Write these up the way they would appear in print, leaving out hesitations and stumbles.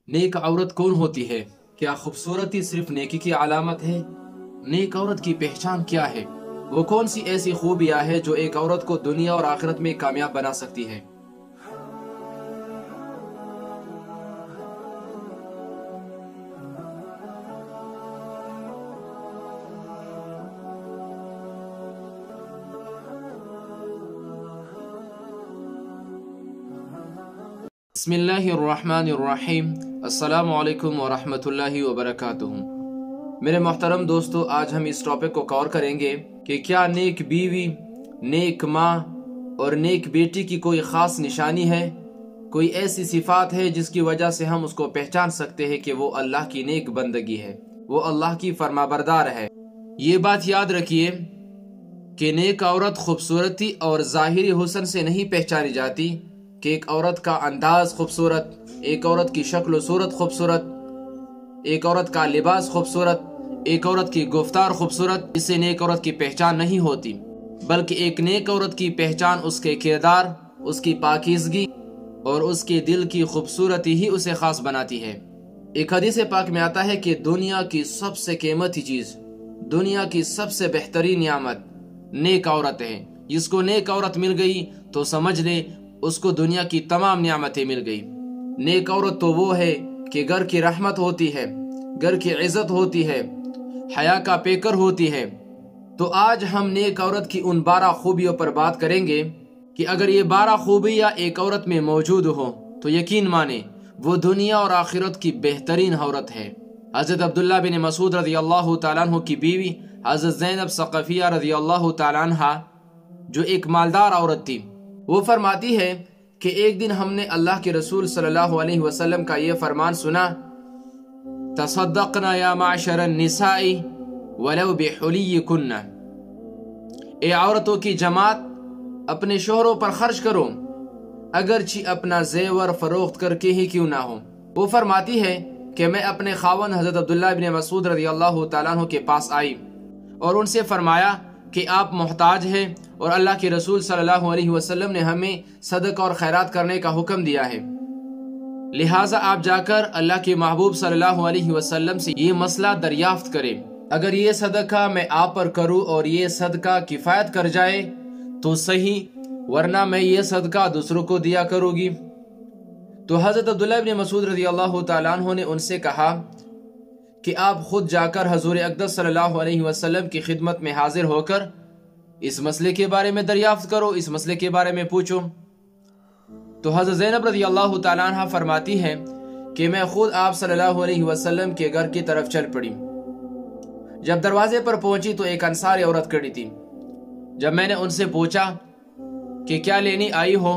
नेक औरत कौन होती है? क्या खूबसूरती सिर्फ नेकी की अलामत है? नेक औरत की पहचान क्या है? वो कौन सी ऐसी खूबियां है जो एक औरत को दुनिया और आखिरत में कामयाब बना सकती है? बिस्मिल्लाहिर्रहमानिर्रहीम। अस्सलामु अलैकुम वरहमतुल्लाहि वबरकातुहू। मेरे मोहतरम दोस्तों, आज हम इस टॉपिक को कवर करेंगे कि क्या नेक बीवी, नेक माँ और नेक बेटी की कोई ख़ास निशानी है, कोई ऐसी सिफात है जिसकी वजह से हम उसको पहचान सकते हैं कि वो अल्लाह की नेक बंदगी है, वो अल्लाह की फरमाबरदार है। ये बात याद रखिए कि नेक औरत खूबसूरती और ज़ाहिरी हुस्न से नहीं पहचानी जाती कि एक औरत का अंदाज खूबसूरत, एक औरत की शक्ल सूरत खूबसूरत, एक औरत का लिबास खूबसूरत, एक औरत की गुफ्तार खूबसूरत, इससे नेक औरत की पहचान नहीं होती। बल्कि एक नेक औरत की पहचान उसके किरदार, उसकी पाकीज़गी और उसके दिल की खूबसूरती ही उसे खास बनाती है। एक हदीस पाक में आता है कि दुनिया की सबसे कीमती चीज़, दुनिया की सबसे बेहतरीन नियामत नेक औरत है। जिसको नेक औरत मिल गई तो समझ ले उसको दुनिया की तमाम नियामतें मिल गई। नेक औरत तो वो है कि घर की रहमत होती है, घर की इज्जत होती है, हया का पेकर होती है। तो आज हम नेक औरत की उन 12 खूबियों पर बात करेंगे कि अगर ये 12 खूबियाँ एक औरत में मौजूद हो तो यकीन माने वो दुनिया और आखिरत की बेहतरीन औरत है। हज़रत अब्दुल्ला बिन मसूद रज़ी अल्लाह तआला अन्हु की बीवी हज़रत ज़ैनब सक़फ़िया रज़ी अल्लाह तआला अन्हा, जो एक मालदार औरत थी, वो फरमाती है कि एक दिन हमने अल्लाह के रसूल सल्लल्लाहु अलैहि वसल्लम का ये फरमान सुना, तसद्दक़ना या माशरन निसाई वलौ बिहुलिय्यकुन्ना। ए औरतों की जमात, अपने शोहरों पर खर्च करो, अगरची अपना जेवर फरोख्त करके ही क्यों ना हो। वो फरमाती है कि मैं अपने खावन हज़रत अब्दुल्ला इब्न मसूद रज़ी अल्लाह तआला अन्हु के पास आई और उनसे फरमाया कि आप मोहताज हैं और अल्लाह के रसूल सल्लल्लाहु अलैहि वसल्लम ने हमें सदका और खैरात करने का हुक्म दिया है, लिहाजा आप जाकर अल्लाह के महबूब सल्लल्लाहु अलैहि वसल्लम से ये मसला दरियाफ्त करें। अगर ये सदका मैं आप पर करूं और ये सदका किफ़ायत कर जाए तो सही, वरना मैं ये सदका दूसरों को दिया करूँगी। तो हज़रत अब्दुल्ला इब्न मसूद रज़ी अल्लाह तआला अन्हु ने उनसे कहा कि आप खुद जाकर हजूर अक़दस सल्लल्लाहु अलैहि वसल्लम की खिदमत में हाजिर होकर इस मसले के बारे में दरियाफ्त करो, इस मसले के बारे में पूछो। तो हज़रत ज़ैनब रज़ी अल्लाह तआला अन्हा फरमाती है कि मैं खुद आप सल्लल्लाहु अलैहि वसल्लम के घर की तरफ चल पड़ी। जब दरवाजे पर पहुंची तो एक अंसारी औरत खड़ी थी। जब मैंने उनसे पूछा कि क्या लेनी आई हो,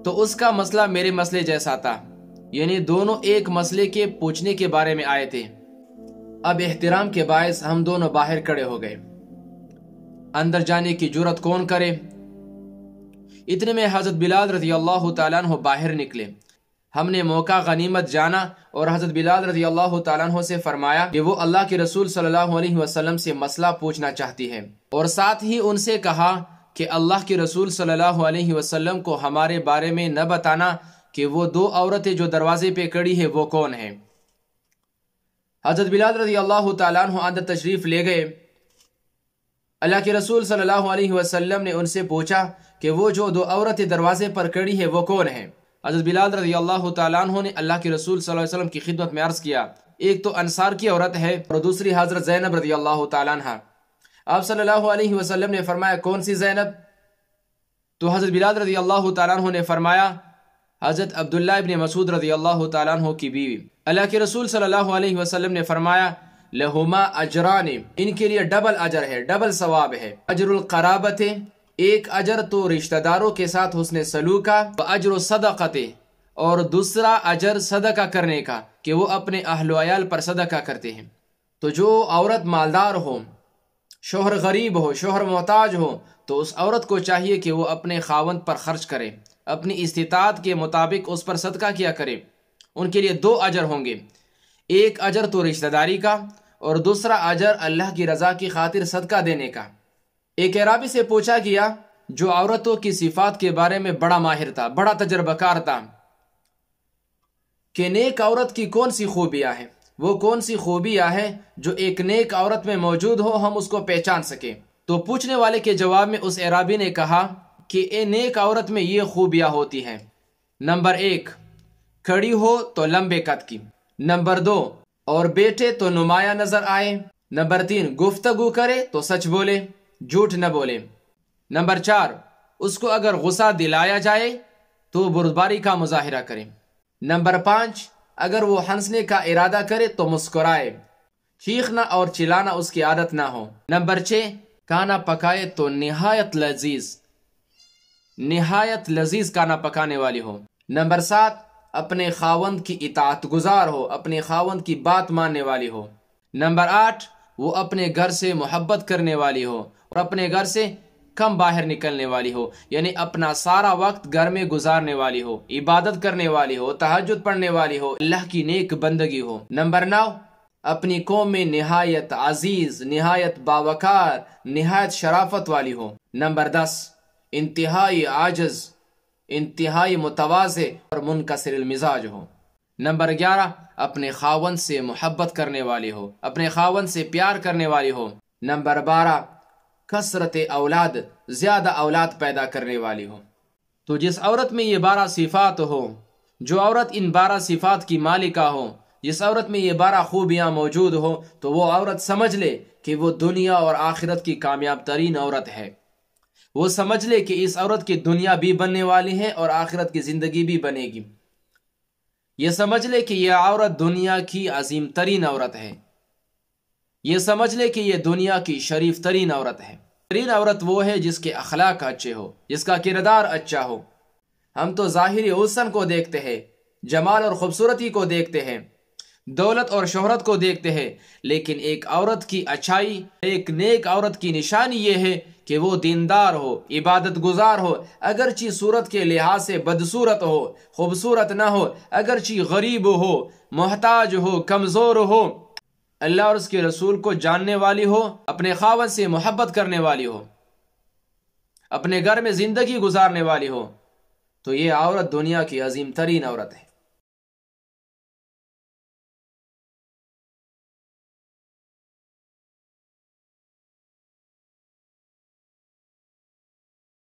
तो उसका मसला मेरे मसले जैसा था, यानी दोनों एक मसले के पूछने के बारे में आए थे। अब एहतराम के बायस हम दोनों बाहर खड़े हो गए। अंदर जाने की जुर्रत कौन करे। इतने में हज़रत बिलाल रज़ी अल्लाह तआला अन्हु बाहर निकले। हमने मौका गनीमत जाना और हज़रत बिलाल रज़ी अल्लाह तआला अन्हु से फरमाया कि वो अल्लाह के रसूल सल्लल्लाहु अलैहि वसल्लम से मसला पूछना चाहती है, और साथ ही उनसे कहा कि अल्लाह के रसूल सल्लल्लाहु अलैहि वसल्लम को हमारे बारे में न बताना कि वो 2 औरतें जो दरवाजे पे खड़ी है वो कौन है। हज़रत बिलाल रज़ी अल्लाह तआला अन्हु अंदर तशरीफ़ ले गए। अल्लाह के रसूल सल्लल्लाहु अलैहि वसल्लम ने उनसे पूछा कि वो जो 2 औरतें दरवाजे पर खड़ी है वो कौन है। हज़रत बिलाल रज़ी अल्लाह तआला अन्हु ने अल्लाह के रसूल सल्लल्लाहु अलैहि वसल्लम की खिदमत में अर्ज़ किया, एक तो अंसार की औरत है और दूसरी हज़रत ज़ैनब रज़ी अल्लाह तआला अन्हा। आप सल्लल्लाहु अलैहि वसल्लम ने फरमाया, कौन सी ज़ैनब? तो हज़रत बिलाल रज़ी अल्लाह तआला अन्हु ने फरमाया, हज़रत अब्दुल्ला इब्न मसूद रज़ी अल्लाह तआला अन्हु की बीवी। अल्लाह के रसूल सल्लल्लाहु अलैहि वसल्लम ने फरमाया, लहुमा अजरान, इनके लिए डबल अजर है, डबल सवाब है। अजरुल क़राबत, एक अजर तो रिश्तेदारों के साथ हुस्ने सलूक का, व अजर सदक़ते, और दूसरा अजर सदका करने का कि वो अपने अहल अयाल पर सदका करते हैं। तो जो औरत मालदार हो, शोहर गरीब हो, शोहर मोहताज हो, तो उस औरत को चाहिए कि वो अपने खावंद पर खर्च करे, अपनी इस्तिताअत के मुताबिक उस पर सदका किया करे। उनके लिए 2 अजर होंगे, एक अजर तो रिश्तेदारी का और दूसरा अजर अल्लाह की रज़ा की खातिर सदका देने का। एक अराबी से पूछा गया जो औरतों की सिफात के बारे में बड़ा माहिर था, बड़ा तजर्बाकार था। کہ نیک عورت کی کون سی خوبیاں ہیں، وہ کون سی خوبیاں ہیں جو ایک نیک عورت میں موجود ہو، ہم اس کو پہچان سکیں۔ تو پوچھنے والے کے جواب میں اس اعرابی نے کہا کہ اے نیک عورت میں یہ خوبیاں ہوتی ہیں: نمبر 1، کھڑی ہو تو لمبے قد کی۔ نمبر 2، اور بیٹے تو نمایاں نظر آئے۔ نمبر 3، گفتگو کرے تو سچ بولے، جھوٹ نہ بولے۔ نمبر 4، اس کو اگر غصہ دلایا جائے تو بردباری کا مظاہرہ کرے۔ نمبر 5، اگر وہ ہنسنے کا ارادہ کرے تو مسکرائے، چیخنا اور چلانا اس کی عادت نہ ہو۔ نمبر 6، کھانا پکائے تو نہایت لذیذ کھانا پکانے والی ہو۔ نمبر 7، اپنے خاوند کی اطاعت گزار ہو، اپنے خاوند کی بات ماننے والی ہو۔ نمبر 8، وہ اپنے گھر سے محبت کرنے والی ہو اور اپنے گھر سے کم باہر نکلنے والی ہو، یعنی اپنا سارا وقت گھر میں گزارنے والی ہو، عبادت کرنے والی ہو، تہجد پڑھنے والی ہو، اللہ کی نیک بندگی ہو۔ نمبر 9، اپنی قوم میں نہایت عزیز، نہایت باوقار، نہایت شرافت والی ہو۔ نمبر 10، انتہائی عاجز، انتہائی متواضع اور منکسر المزاج ہو۔ نمبر 11، اپنے خاوند سے محبت کرنے والی ہو، اپنے خاوند سے پیار کرنے والی ہو۔ نمبر 12، کثرت اولاد، زیادہ اولاد پیدا کرنے والی ہو۔ تو جس عورت میں یہ 12 صفات ہو، جو عورت ان 12 صفات کی مالکہ ہو، جس عورت میں یہ 12 خوبیاں موجود ہو، تو وہ عورت سمجھ لے کہ وہ دنیا اور آخرت کی کامیاب ترین عورت ہے۔ وہ سمجھ لے کہ اس عورت کی دنیا بھی بننے والی ہے اور آخرت کی زندگی بھی بنے گی۔ یہ سمجھ لے کہ یہ عورت دنیا کی عظیم ترین عورت ہے۔ یہ سمجھ لے کہ یہ دنیا کی شریف ترین عورت ہے۔ ترین عورت وہ ہے جس کے اخلاق اچھے ہو، جس کا کردار اچھا ہو۔ ہم تو ظاہری حسن کو دیکھتے ہیں، جمال اور خوبصورتی کو دیکھتے ہیں، دولت اور شہرت کو دیکھتے ہیں، لیکن ایک عورت کی اچھائی، ایک نیک عورت کی نشانی یہ ہے کہ وہ دیندار ہو، عبادت گزار ہو، اگرچہ صورت کے لحاظ سے بدصورت ہو، خوبصورت نہ ہو، اگرچہ غریب ہو، محتاج ہو، کمزور ہو، اللہ اور اس کے رسول کو جاننے والی ہو، اپنے خاوند سے محبت کرنے والی ہو، اپنے گھر میں زندگی گزارنے والی ہو، تو یہ عورت دنیا کی عظیم ترین عورت ہے۔